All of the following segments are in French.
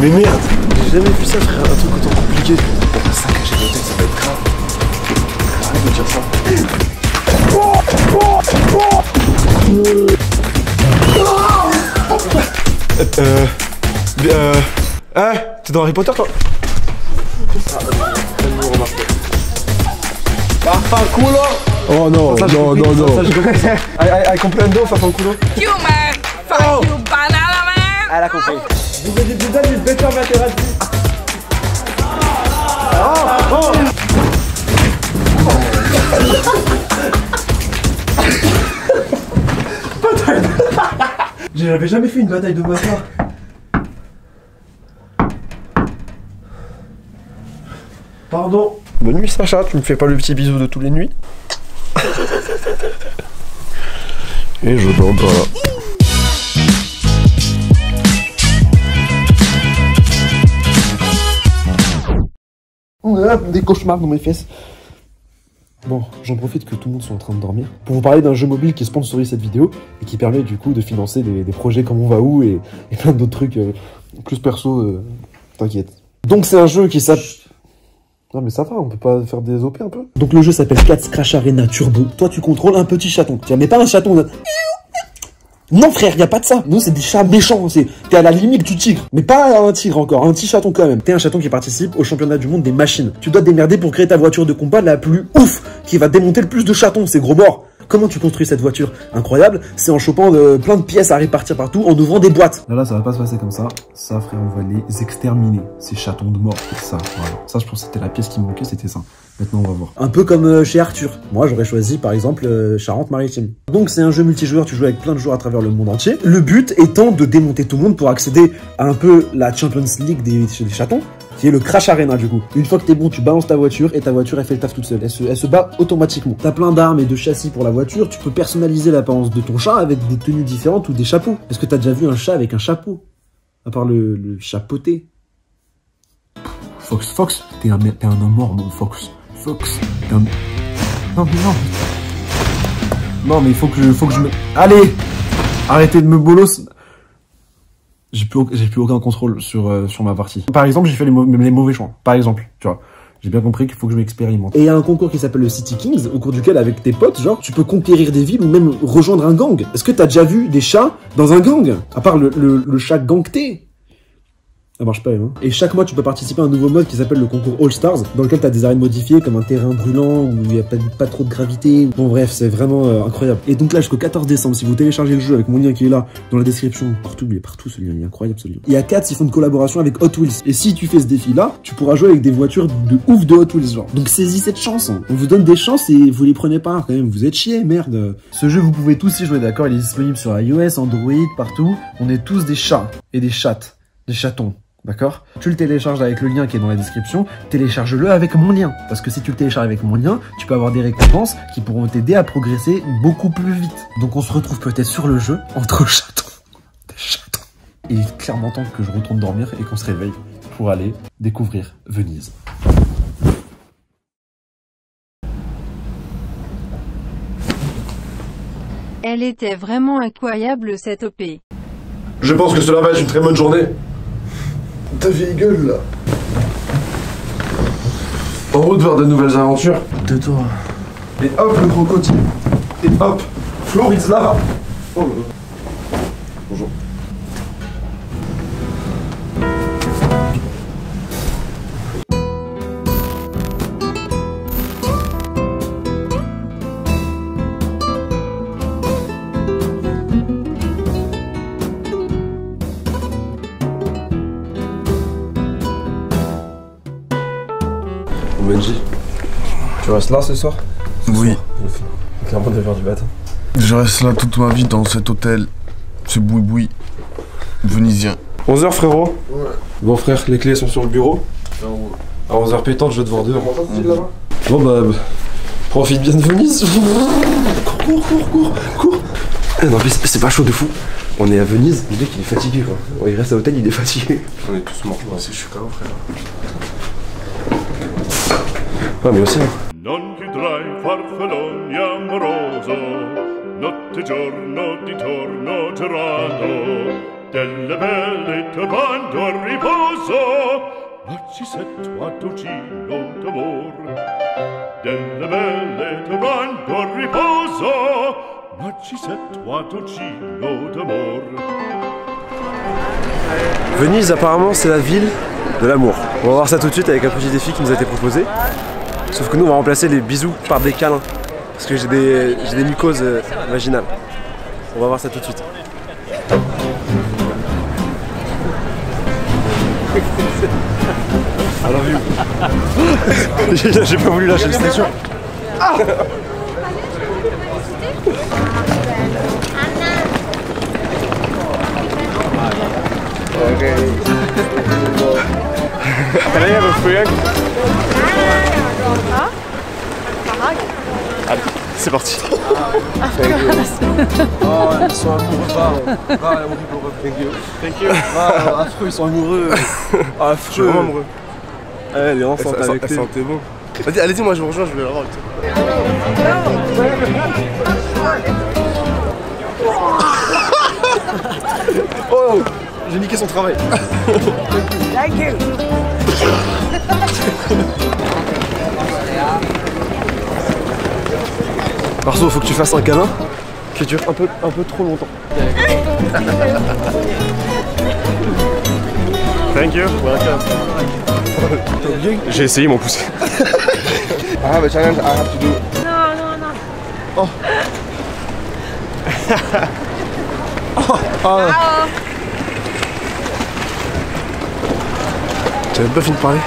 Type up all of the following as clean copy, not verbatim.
Mais merde, j'ai jamais vu ça frère, un truc autant compliqué. On va saccager les têtes, ça va être grave. Arrête de dire ça. T'es dans Harry Potter toi? Fanculo! Oh non, non. I comprendo, fanculo. You man! Fuck you, banana man! Elle a compris. Vous avez des dames, une better mathématique. J'avais jamais fait une bataille de bâtard. Pardon. Bonne nuit Sacha, tu me fais pas le petit bisou de tous les nuits? Et je dors là. Des cauchemars dans mes fesses. Bon, j'en profite que tout le monde soit en train de dormir pour vous parler d'un jeu mobile qui sponsorise cette vidéo et qui permet du coup de financer des projets comme On Va Où et plein d'autres trucs plus perso, t'inquiète. Donc c'est un jeu qui s'appelle... Non mais ça va, on peut pas faire des OP un peu? Donc le jeu s'appelle Cats Crash Arena Turbo. Toi tu contrôles un petit chaton. Tiens, mais pas un chaton... Non frère, y a pas de ça. Non, c'est des chats méchants. T'es à la limite du tigre. Mais pas un tigre encore, un petit chaton quand même. T'es un chaton qui participe au championnat du monde des machines. Tu dois te démerder pour créer ta voiture de combat la plus ouf, qui va démonter le plus de chatons, c'est gros morts. Comment tu construis cette voiture incroyable? C'est en chopant plein de pièces à répartir partout, en ouvrant des boîtes. Là, ça va pas se passer comme ça. Ça, frère, on va les exterminer. Ces chatons de mort, c'est ça. Voilà. Ça, je pense que c'était la pièce qui manquait, c'était ça. Maintenant, on va voir. Un peu comme chez Arthur. Moi, j'aurais choisi, par exemple, Charente-Maritime. Donc, c'est un jeu multijoueur, tu joues avec plein de joueurs à travers le monde entier. Le but étant de démonter tout le monde pour accéder à un peu la Champions League des chatons, qui est le Crash Arena du coup. Une fois que t'es bon, tu balances ta voiture et ta voiture elle fait le taf toute seule. Elle se bat automatiquement. T'as plein d'armes et de châssis pour la voiture. Tu peux personnaliser l'apparence de ton chat avec des tenues différentes ou des chapeaux. Est-ce que t'as déjà vu un chat avec un chapeau? À part le chapeauté. Fox, t'es un homme mort, mon Fox. Fox, t'es un... Non, mais non. Non, mais il faut que je me... Allez! Arrêtez de me bolos. J'ai plus aucun contrôle sur ma partie. Par exemple, j'ai fait les mauvais choix. Par exemple, tu vois. J'ai bien compris qu'il faut que je m'expérimente. Et il y a un concours qui s'appelle le City Kings, au cours duquel, avec tes potes, genre, tu peux conquérir des villes ou même rejoindre un gang. Est-ce que t'as déjà vu des chats dans un gang? À part le chat gangté. Ça marche pas, hein. Et chaque mois, tu peux participer à un nouveau mode qui s'appelle le concours All Stars, dans lequel tu as des arènes modifiées comme un terrain brûlant où il n'y a pas trop de gravité. Bon, bref, c'est vraiment incroyable. Et donc là, jusqu'au 14 décembre, si vous téléchargez le jeu avec mon lien qui est là, dans la description, partout, il est partout ce lien, il est incroyable ce lien. Il y a Cats, ils font une collaboration avec Hot Wheels. Et si tu fais ce défi-là, tu pourras jouer avec des voitures de ouf de Hot Wheels, genre. Donc saisis cette chance, hein. On vous donne des chances et vous les prenez pas, quand même. Vous êtes chiés, merde. Ce jeu, vous pouvez tous y jouer, d'accord? Il est disponible sur iOS, Android, partout. On est tous des chats et des chattes, des chatons. D'accord? Tu le télécharges avec le lien qui est dans la description, télécharge-le avec mon lien. Parce que si tu le télécharges avec mon lien, tu peux avoir des récompenses qui pourront t'aider à progresser beaucoup plus vite. Donc on se retrouve peut-être sur le jeu entre chatons. Des chatons. Il est clairement temps que je retourne dormir et qu'on se réveille pour aller découvrir Venise. Elle était vraiment incroyable cette OP. Je pense que cela va être une très bonne journée. Ta vieille gueule là. En route vers de nouvelles aventures. Tais-toi. Et hop le crocodile. Et hop, Florizla. Oh là là. Bonjour. Benji, tu restes là ce soir? Oui. Il fait clairement 9h du matin. Je reste là toute ma vie dans cet hôtel. Ce boui-boui venizien. 11h frérot? Ouais. Bon frère, les clés sont sur le bureau. À 11h pétante, je vais te voir dehors. Bon bah, profite bien de Venise. Cours. Non mais c'est pas chaud de fou. On est à Venise, le mec il est fatigué quoi. Ouais, il reste à l'hôtel, il est fatigué. On est tous morts. Moi aussi je suis KO frère. Ah mais aussi. Non più tra i farfalloni amoroso, notte e giorno di torno girato, delle belle turbando a riposo, narcisetto a dolcino d'amor. Delle belle turbando a riposo, narcisetto a dolcino d'amor. Venise, apparemment, c'est la ville de l'amour. On va voir ça tout de suite avec un petit défi qui nous a été proposé. Sauf que nous, on va remplacer les bisous par des câlins. Parce que j'ai des mycoses vaginales. On va voir ça tout de suite. Alors vu. J'ai pas voulu lâcher le station. Ah c'est parti. Oh, ils sont amoureux. Thank you. Affreux, ils sont amoureux. Affreux. Je suis vraiment amoureux. Elle est enceinte avec lui. Elle sentait bon. Vas-y, allez-y, moi je vous rejoins, je vais la voir. Oh, j'ai niqué son travail. Thank you. Marceau, faut que tu fasses un câlin qui dure un peu trop longtemps. Thank you. Welcome. J'ai essayé mon pouce. I have a challenge I have to do. No. Oh. Oh. J'avais pas fini de parler.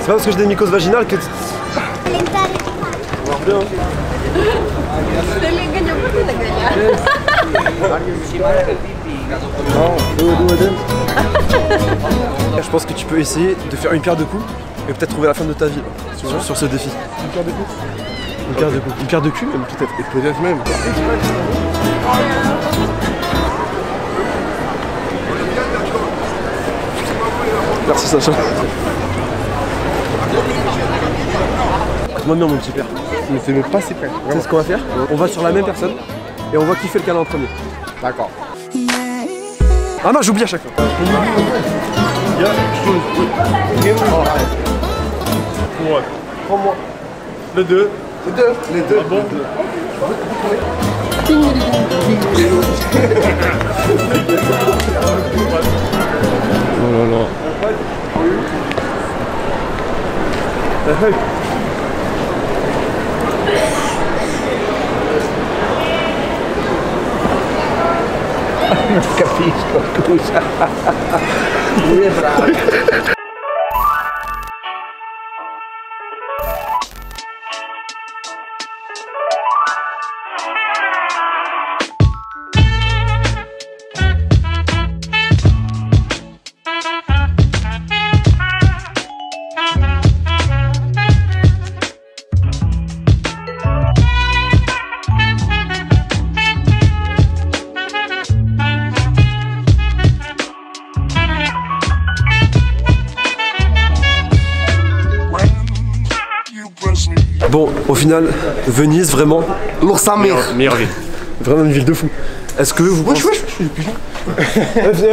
C'est pas parce que j'ai des mycoses vaginales que... Bien. Je pense que tu peux essayer de faire une pierre de coups et peut-être trouver la femme de ta vie sur ce défi. Une pierre de coups. Une pierre de coups. Une pierre de cul même peut-être. Et peut-être même. Merci Sacha. Écoute-moi bien mon petit père. Mais c'est même pas si près. Tu sais ce qu'on va faire? On va sur la même personne et on voit qui fait le câlin en premier. D'accord. Ah non, j'oublie à chaque fois. Prends-moi. Le 2. Le 2. Les deux. Ah bon? Oh là là. Non capisco, scusa. Lui è bravo. Bon, au final, Venise, vraiment, Meilleure ville. vraiment une ville de fou. Est-ce que vous pensez... je suis des pigeons.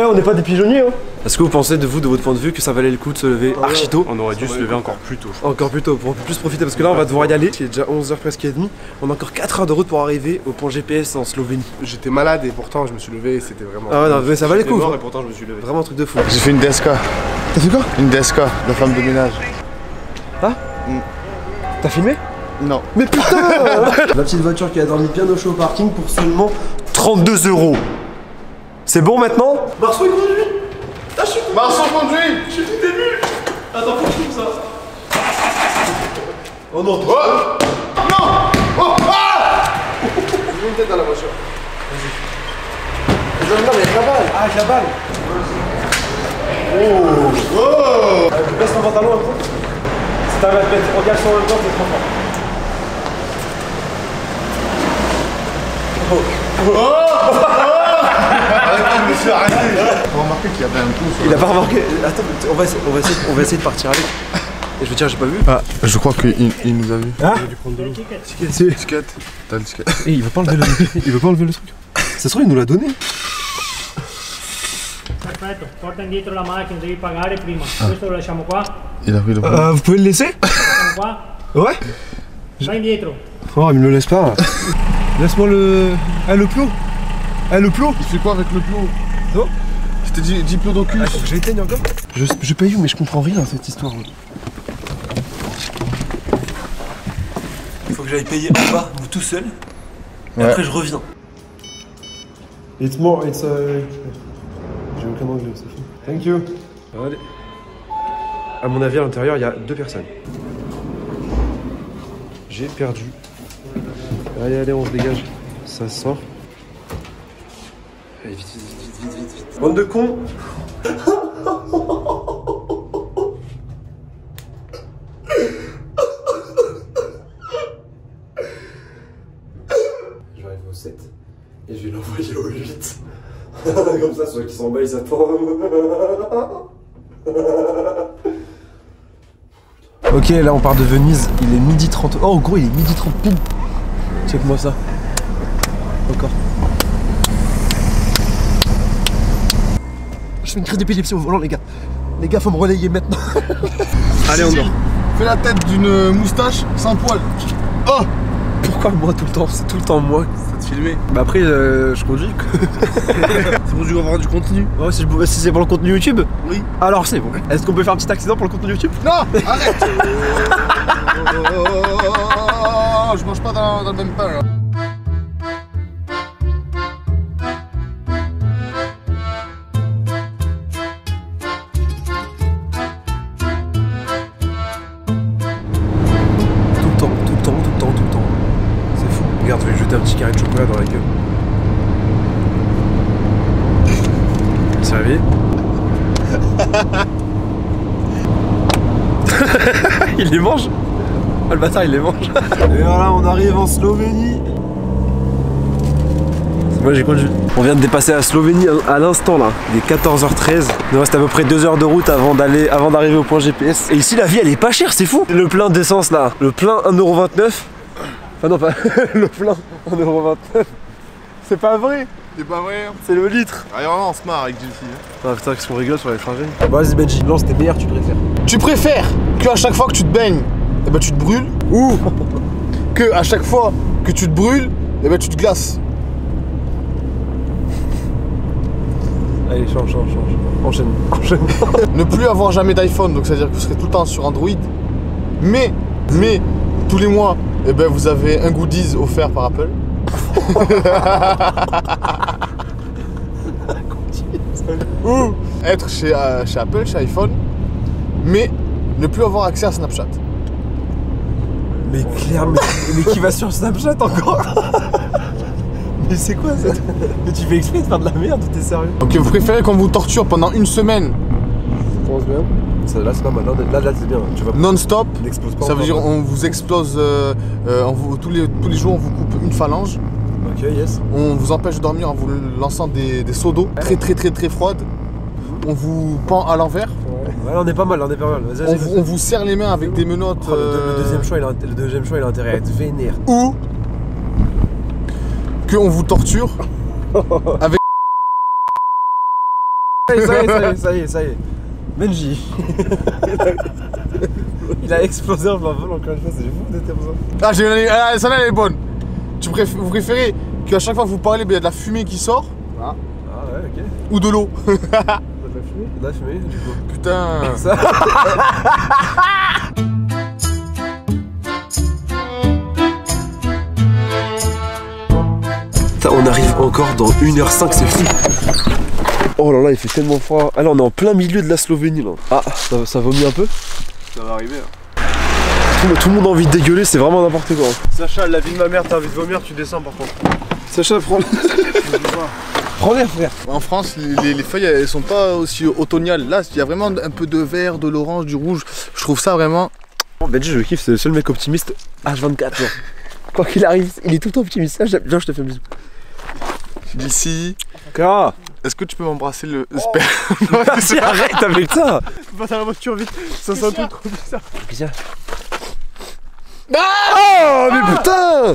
On n'est pas des pigeonniers, hein. Est-ce que vous pensez de votre point de vue, que ça valait le coup de se lever archi tôt? On aurait dû se lever encore plus tôt. Encore plus tôt, pour plus profiter, parce que là on va devoir y aller. Il est déjà 11h presque et demie. On a encore 4 heures de route pour arriver au point GPS en Slovénie. J'étais malade et pourtant je me suis levé et c'était vraiment... Ah ouais, non, mais ça valait le coup. Et pourtant je me suis levé. Vraiment un truc de fou. J'ai fait une deska. T'as fait quoi? Une deska, la femme de ménage. Ah T'as filmé? Non. Mais putain. La petite voiture qui a dormi bien au chaud au parking pour seulement 32 €. C'est bon maintenant? Marceau il conduit. Ah, je suis... Marceau conduit. Je suis tout ému. Attends, faut que je filme ça. Oh non, oh non. Oh ah. J'ai une tête dans la voiture. Vas-y. Non, mais avec la balle. Ah, avec la balle. Oh. Oh. Baisse ton pantalon un peu. Si t'arrives à te mettre en caleçon en même temps, c'est trop fort. Oh. Oh. Je me suis arrêté. J'ai remarqué qu'il y avait un pouce. Il a pas remarqué. Attends, on va essayer de partir avec. Et je veux dire, j'ai pas vu. Ah, je crois qu'il nous a vu. Ah. Il a dû prendre de l'eau. Ticket. T'as le ticket. Il veut pas enlever le truc. Ça se trouve, il nous l'a donné. Perfetto, porta indietro la macchina, devi pagare prima. Questo lo lasciamo qua. Il a pris le Vous pouvez le laisser? Lasciamo qua. Ouais. Vai indietro. Oh, il me le laisse pas. Laisse-moi le. Ah, le plot. Ah, le plot. Il fait quoi avec le plot? Non. Je t'ai dit plot d'ocul. Ah, faut que je l'éteigne encore. Je paye où, mais je comprends rien à cette histoire. Il faut que j'aille payer en bas, vous tout seul. Et après, je reviens. It's more, it's j'ai aucun anglais, c'est fou. Thank you. Allez. À mon avis, à l'intérieur, il y a 2 personnes. J'ai perdu. Allez, allez, on se dégage. Ça sort. Allez, vite, vite, vite, vite, vite, vite. Bande de cons. Je vais arriver au 7 et je vais l'envoyer au 8. Comme ça, ceux qui s'en bas, ils attendent. Ok, là on part de Venise, il est midi 30. Oh gros, il est midi 30 pile. Check-moi ça. Encore. Je fais une crise d'épilepsie au volant, les gars. Les gars, faut me relayer maintenant. Allez, on dort. Fais la tête d'une moustache sans poil. Oh! Pourquoi moi tout le temps? C'est tout le temps moi. Ça te filmer? Bah après, je conduis. C'est pour avoir du contenu. Ouais, si c'est pour le contenu YouTube? Oui. Alors c'est bon. Est-ce qu'on peut faire un petit accident pour le contenu YouTube? Non! Arrête! Je mange pas dans le même pain là. Regarde, je vais lui jeter un petit carré de chocolat dans la gueule. C'est réveillé. Il les mange. Oh, le bâtard, il les mange. Et voilà, on arrive en Slovénie. C'est moi, j'ai conduit. On vient de dépasser la Slovénie à l'instant là. Il est 14h13. Il nous reste à peu près 2 heures de route avant d'arriver au point GPS. Et ici, la vie, elle est pas chère, c'est fou. Le plein d'essence là, le plein 1,29 €. Enfin non, pas le plein, 1,29 €. C'est pas vrai. C'est pas vrai. C'est le litre. Ah, vraiment, on se marre avec Jiffy. Ah putain, qu'est-ce qu'on rigole sur l'étranger. Vas-y Benji, lance tes meilleurs, tu préfères. Tu préfères que à chaque fois que tu te baignes, eh ben tu te brûles, ou que à chaque fois que tu te brûles, eh ben tu te glaces. Allez, change. Enchaîne. Ne plus avoir jamais d'iPhone, donc c'est-à-dire que vous serez tout le temps sur Android. Mais tous les mois, eh ben vous avez un goodies offert par Apple. Ou être chez Apple, chez iPhone, mais ne plus avoir accès à Snapchat. Mais clairement, mais qui va sur Snapchat encore? Mais c'est quoi ça? Mais tu fais exprès de faire de la merde, t'es sérieux? Ok, vous préférez qu'on vous torture pendant une semaine? Ça commence bien. Ça, là c'est pas mal, là c'est bien. Tu vas non-stop, pas. Ça veut dire on vous explose, tous les jours on vous coupe une phalange. Ok, yes. On vous empêche de dormir en vous lançant des seaux d'eau très froides. On vous pend à l'envers. Ouais, on est pas mal, Vas-y. On vous serre les mains avec des menottes. Oh, le deuxième choix, il a intérêt à être vénère. Ou qu'on vous torture avec. Ça y est. Benji. Il a explosé en vol encore une fois, c'est fou d'être comme ça. Celle-là elle est bonne. Vous préférez qu'à chaque fois que vous parlez, il y a de la fumée qui sort? Ah ouais, ok. Ou de l'eau? De la fumée, du coup. Putain. Ça. Putain, on arrive encore dans 1h05, c'est fou. Oh là là, il fait tellement froid. Ah là, on est en plein milieu de la Slovénie là. Ah, ça vomit un peu? Ça va arriver. Tout le monde a envie de dégueuler, c'est vraiment n'importe quoi. Sacha, la vie de ma mère, t'as envie de vomir, tu descends par contre. Sacha, prends. Prends l'air, frère. En France, les feuilles, elles sont pas aussi automnales. Là, il y a vraiment un peu de vert, de l'orange, du rouge. Je trouve ça vraiment. Benji, je kiffe, c'est le seul mec optimiste H24. Genre. Quoi qu'il arrive, il est tout le temps optimiste. Viens, je te fais un bisou. D'ici. Clara, est-ce que tu peux m'embrasser le sperme? Vas-y, arrête avec ça. Va dans la voiture vite. Ça sent un peu trop bizarre. Viens. Oh, mais putain!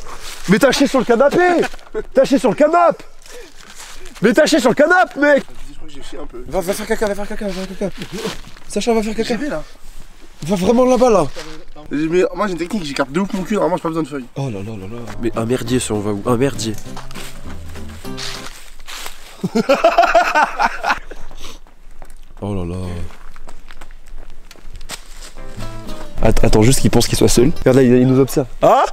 Mais t'as chié sur le canapé! T'as chié sur le canapé! Mais t'as chié sur le canapé, mec. Je crois que j'ai chié un peu. Va faire caca, va faire caca, va faire caca. Sacha, va faire caca. J'ai là. Va vraiment là-bas, là. Mais moi j'ai une technique, j'écarte de ouf mon cul, normalement j'ai pas besoin de feuilles. Oh là là là là. Mais un merdier, ça on va où? Un merdier. Oh là là. Attends juste qu'il pense qu'il soit seul. Regarde là, il nous observe. Ah?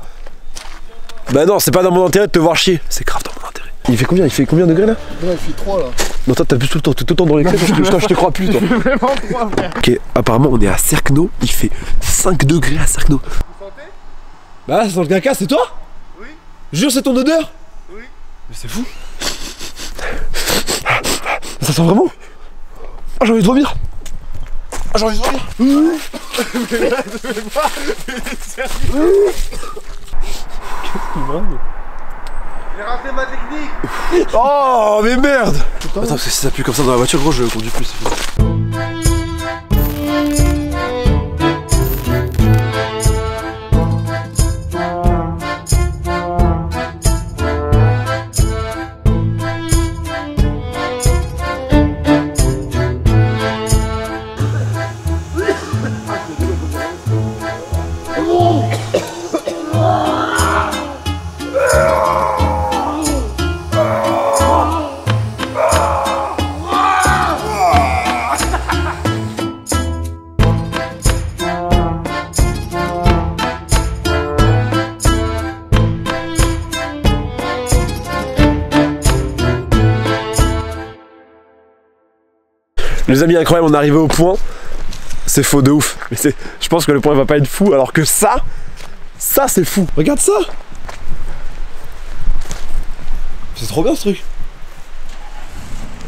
Bah non, c'est pas dans mon intérêt de te voir chier. C'est grave dans mon intérêt. Il fait combien de degrés là? Ouais, il fait 3 là. Non, toi t'abuses tout le temps, t'es tout le temps dans les clés, je te crois plus toi. Vraiment 3 frère. Ok, apparemment on est à Cerkno, il fait 5 degrés à Cerkno. Vous sentez? Bah ça sent le caca, c'est toi? Oui. Jure, c'est ton odeur? Oui. Mais c'est fou. Ça sent vraiment? Ah, j'ai envie de vomir. Ah, j'ai envie de vomir. Mais là, je vais pas. Mais sérieux. Qu'est-ce qu'il brave? J'ai raté ma technique. Oh, mais merde. Attends, parce que si ça pue comme ça dans la voiture, gros, je conduis plus, c'est fini. Les amis, incroyable, on est arrivé au point. C'est faux de ouf. Mais je pense que le point va pas être fou, alors que ça c'est fou. Regarde ça. C'est trop bien ce truc.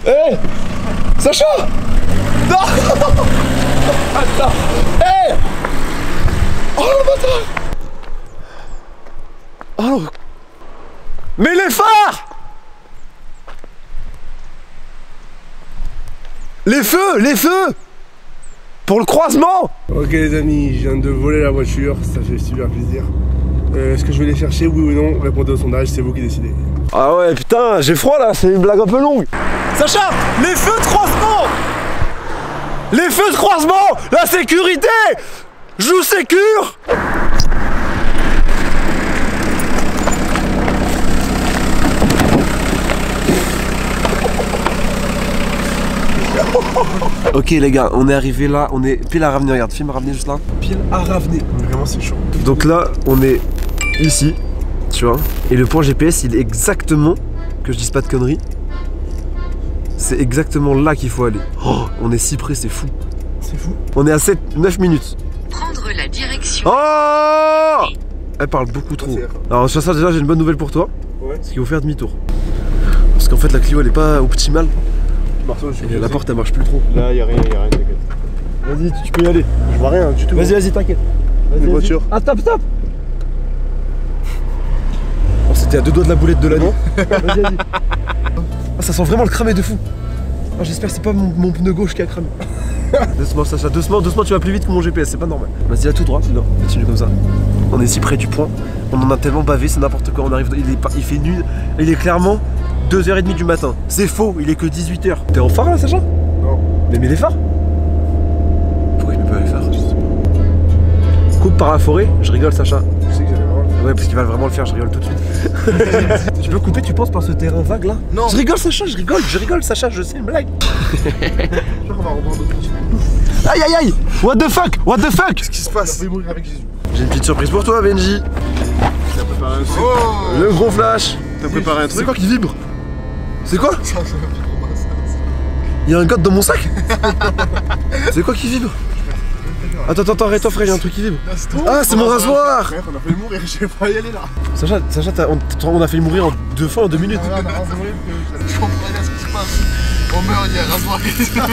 Hé hey Sacha. Non. Attends. Hé hey oh le bâtard. Oh. Mais les phares. Les feux pour le croisement. Ok les amis, je viens de voler la voiture, ça fait super plaisir. Est-ce que je vais les chercher, oui ou non? Répondez au sondage, c'est vous qui décidez. Ah ouais putain, j'ai froid là, c'est une blague un peu longue. Sacha, les feux de croisement. Les feux de croisement. La sécurité. Joue sécure. Ok les gars, on est arrivé là, on est pile à Ravenay, regarde, film à Ravenay juste là. Pile à Ravenay. Vraiment c'est chaud. Donc là, on est ici, tu vois. Et le point GPS, il est exactement, que je dise pas de conneries, c'est exactement là qu'il faut aller. Oh, on est si près, c'est fou. C'est fou. On est à 9 minutes. Prendre la direction. Oh! Elle parle beaucoup trop. Alors sur ça déjà, j'ai une bonne nouvelle pour toi. Ouais. C'est qu'il faut faire demi-tour. Parce qu'en fait la Clio elle est pas optimale. Marceau, Et la porte elle marche plus trop. Là y'a rien, t'inquiète. Vas-y, tu peux y aller. Je vois rien du tout. Vas-y, t'inquiète. Les voitures. Ah, stop. Oh, c'était à 2 doigts de la boulette de l'année. Vas-y. Ah, ça sent vraiment le cramé de fou. Ah, j'espère que c'est pas mon pneu gauche qui a cramé. Doucement, Sacha, doucement, tu vas plus vite que mon GPS, c'est pas normal. Vas-y, là tout droit, c'est là. Continue comme ça. On est si près du point. On en a tellement bavé, c'est n'importe quoi. On arrive, il fait nul. Il est clairement 2h30 du matin. C'est faux, il est que 18h. T'es en phare là, Sacha? Non. Mais mets les phares. Pourquoi il met pas les phares? Coupe par la forêt, je rigole, Sacha. Je sais que j'allais voir. Ouais, parce qu'il va vraiment le faire, je rigole tout de suite. Tu peux couper, tu penses, par ce terrain vague là? Non. Je rigole, Sacha, je rigole, Sacha, je sais une blague. Je crois qu'on va reprendre d'autres trucs. Aïe. What the fuck? Qu'est-ce qui se passe? On va mourir avec Jésus. J'ai une petite surprise pour toi, Benji. T'as préparé un truc. Oh. Le gros flash. T'as préparé un C'est truc. quoi qui vibre? C'est quoi? Ça, Il y a un god dans mon sac. C'est quoi qui vibre? Attends, arrête-toi frère, il y a un truc qui vibre. Ah, c'est mon rasoir. Frère, on a failli mourir, je vais pas y aller là. Sacha, on a failli mourir en 2 fois en 2 minutes. Ah, on a raison, je comprends pas ce qui se passe. On meurt, il y a un rasoir qui se met en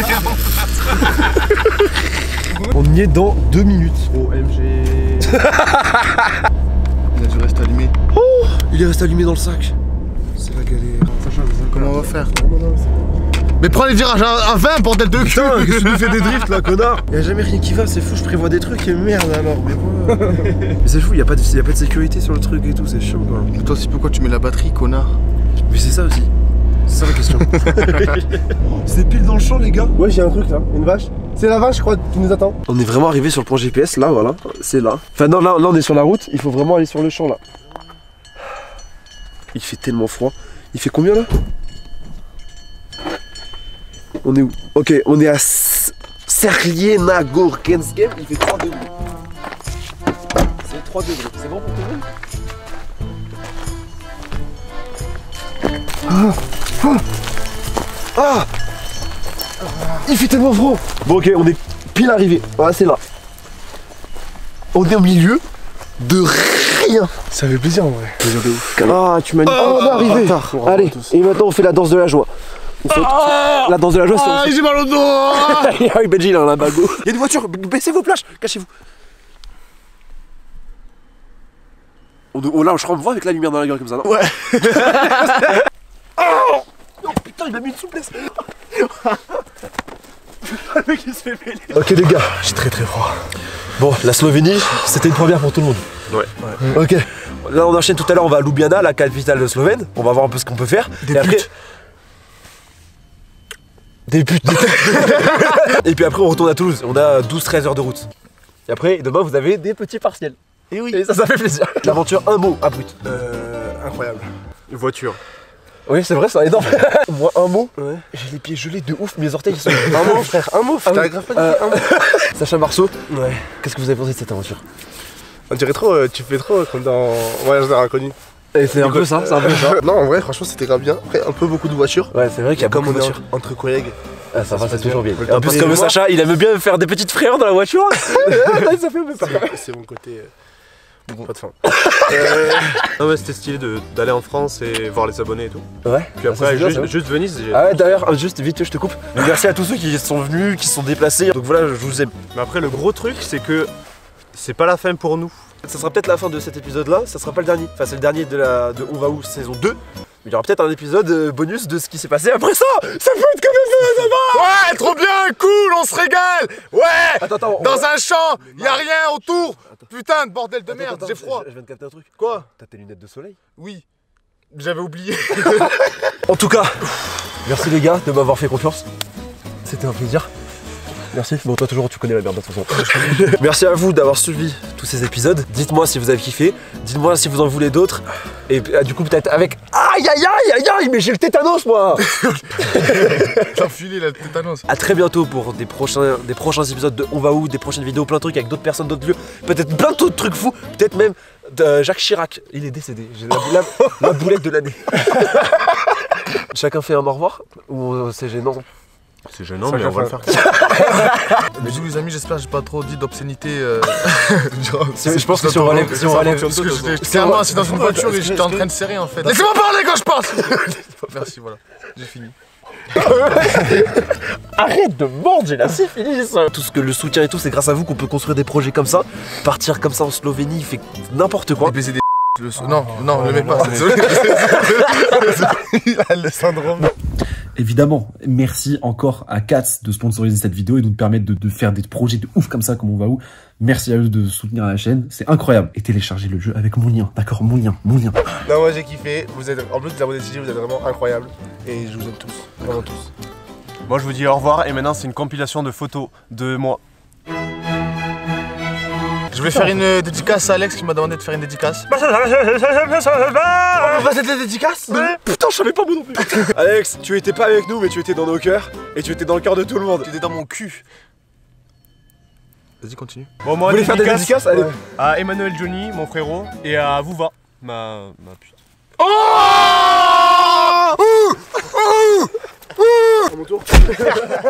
On y est dans 2 minutes. OMG. Il a dû rester allumé. Oh, il est resté allumé dans le sac. C'est la galère. Sacha, comment on va faire? Mais prends les virages à 20 bordel de cul. Putain, qu'est-ce que tu nous fais des drifts là, connard? Y'a jamais rien qui va, c'est fou, je prévois des trucs et merde alors, mais voilà. Mais c'est fou, y'a pas de sécurité sur le truc et tout, c'est chiant quoi. Mais toi aussi pourquoi tu mets la batterie, connard? Mais c'est ça aussi. C'est ça la question. C'est pile dans le champ, les gars. Ouais, j'ai un truc là, une vache. C'est la vache, je crois, qui nous attend. On est vraiment arrivé sur le point GPS, là, voilà. C'est là. Enfin, non, là, on est sur la route. Il faut vraiment aller sur le champ, là. Il fait tellement froid. Il fait combien, là? On est où? Ok, on est à Serlienagorgenskem. Il fait 3 degrés. C'est 3 degrés. C'est bon pour tout le monde? Ah! Il fait tellement froid. Bon, ok, on est pile arrivé. Voilà, c'est là. On est au milieu de rien. Ça fait plaisir en vrai. Plaisir de ouf. Ah, tu m'as dit. Oh, on est arrivé. Allez, et maintenant on fait la danse de la joie. La danse de la joie, c'est. Ah, j'ai mal au dos. Ah oui, Benji, il en a mal au dos. Il y a une voiture, baissez vos plages, cachez-vous. Oh là, je crois me voir avec la lumière dans la gueule comme ça, non? Ouais. Oh putain, il m'a mis une souplesse. Le mec il se fait mêler. Ok les gars, j'ai très froid. Bon, la Slovénie, c'était une première pour tout le monde. Ouais. Ok. Là on enchaîne tout à l'heure, on va à Ljubljana, la capitale slovène. On va voir un peu ce qu'on peut faire. Des putes. Des putes. Et puis après on retourne à Toulouse. On a 12-13 heures de route. Et après, demain vous avez des petits partiels. Et oui. Et ça fait plaisir. L'aventure, un mot, à brut. Incroyable. Une voiture. Oui, c'est vrai, c'est énorme. Moi, un mot. Ouais. J'ai les pieds gelés de ouf, mes orteils ils sont. Un mot, frère, un mot. T'as grave pas dit un mot. Sacha Marceau. Ouais. Qu'est-ce que vous avez pensé de cette aventure? On dirait trop, tu fais trop comme dans Voyage vers l'inconnu. Et c'est un peu ça, c'est un peu ça. Non, en vrai, franchement, c'était grave bien. Après, un peu beaucoup de voitures. Ouais, c'est vrai qu'il y a comme beaucoup de on est voitures. entre collègues. Ah, ça va, c'est toujours bien. En plus, comme Sacha, il aime bien faire des petites frayeurs dans la voiture. Ça fait un peu peur. C'est mon côté. Pas de fin. Non mais c'était stylé d'aller en France et voir les abonnés et tout. Ouais. Puis après juste Venise. Ah ouais, d'ailleurs, juste vite, je te coupe. Merci à tous ceux qui sont venus, qui se sont déplacés. Donc voilà, je vous aime. Mais après le gros truc c'est que c'est pas la fin pour nous. Ça sera peut-être la fin de cet épisode là, ça sera pas le dernier. Enfin c'est le dernier de On va où saison 2. Mais il y aura peut-être un épisode bonus de ce qui s'est passé après ça. Ça peut être comme ça va. Ouais, trop bien, cool, on se régale. Ouais. Attends, dans un champ, y a rien autour. Putain de bordel de merde, j'ai froid. Je viens de capter un truc. Quoi? T'as tes lunettes de soleil? Oui. J'avais oublié. En tout cas, merci les gars de m'avoir fait confiance. C'était un plaisir. Merci. Bon, toi toujours tu connais la merde de toute façon. Merci à vous d'avoir suivi tous ces épisodes. Dites-moi si vous avez kiffé. Dites-moi si vous en voulez d'autres. Et du coup peut-être avec. Aïe aïe aïe aïe aïe, mais j'ai le tétanos moi. T'as enfilé le tétanos. A très bientôt pour des prochains épisodes de On va où, des prochaines vidéos, plein de trucs avec d'autres personnes, d'autres lieux. Peut-être plein d'autres trucs fous. Peut-être même Jacques Chirac. Il est décédé. J'ai la boulette de l'année. Chacun fait un au revoir ou c'est gênant? C'est gênant, mais on va le faire. Bisous les amis, j'espère que j'ai pas trop dit d'obscénité. Je pense que si on relève. Clairement, assis dans une voiture et j'étais en train de serrer en fait. Laissez-moi parler quand je parle. Merci, voilà, j'ai fini. Arrête de mordre, j'ai la syphilis. Tout ce que le soutien et tout, c'est grâce à vous qu'on peut construire des projets comme ça. Partir comme ça en Slovénie, il fait n'importe quoi. Baiser des non, ne le mets pas. Il a le syndrome. Évidemment, merci encore à Katz de sponsoriser cette vidéo et de nous permettre de faire des projets de ouf comme ça, comme On va où. Merci à eux de soutenir la chaîne, c'est incroyable. Et téléchargez le jeu avec mon lien, d'accord, mon lien. Non, moi j'ai kiffé, vous êtes, en plus des abonnés de vous êtes vraiment incroyables. Et je vous aime tous, vraiment tous. Moi je vous dis au revoir et maintenant c'est une compilation de photos de moi. Je vais faire une dédicace à Alex qui m'a demandé de faire une dédicace. On va passer de la dédicace? Putain, je savais pas moi non plus. Alex, tu étais pas avec nous, mais tu étais dans nos cœurs. Et tu étais dans le cœur de tout le monde. Tu étais dans mon cul. Vas-y, continue. Bon, moi, vous voulez faire des dédicaces? Allez. À Emmanuel Johnny, mon frérot, et à Vouva, ma pute. Oh À mon tour.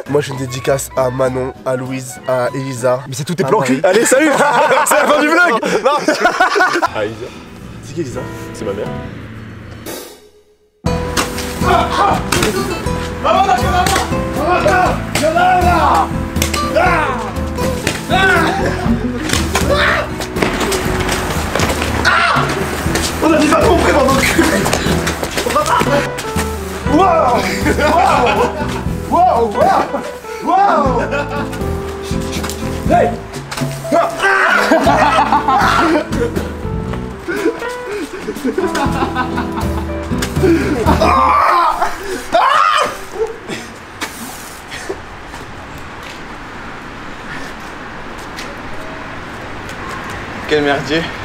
Moi j'ai une dédicace à Manon, à Louise, à Elisa. Mais c'est tous tes plans cul. Allez, salut. C'est la fin du vlog. Non. Ah, Elisa. C'est qui Elisa? C'est ma mère. On a dit pas compris dans nos culs. Wow! Wow! Wow! Wow! Hey! Quel merdier.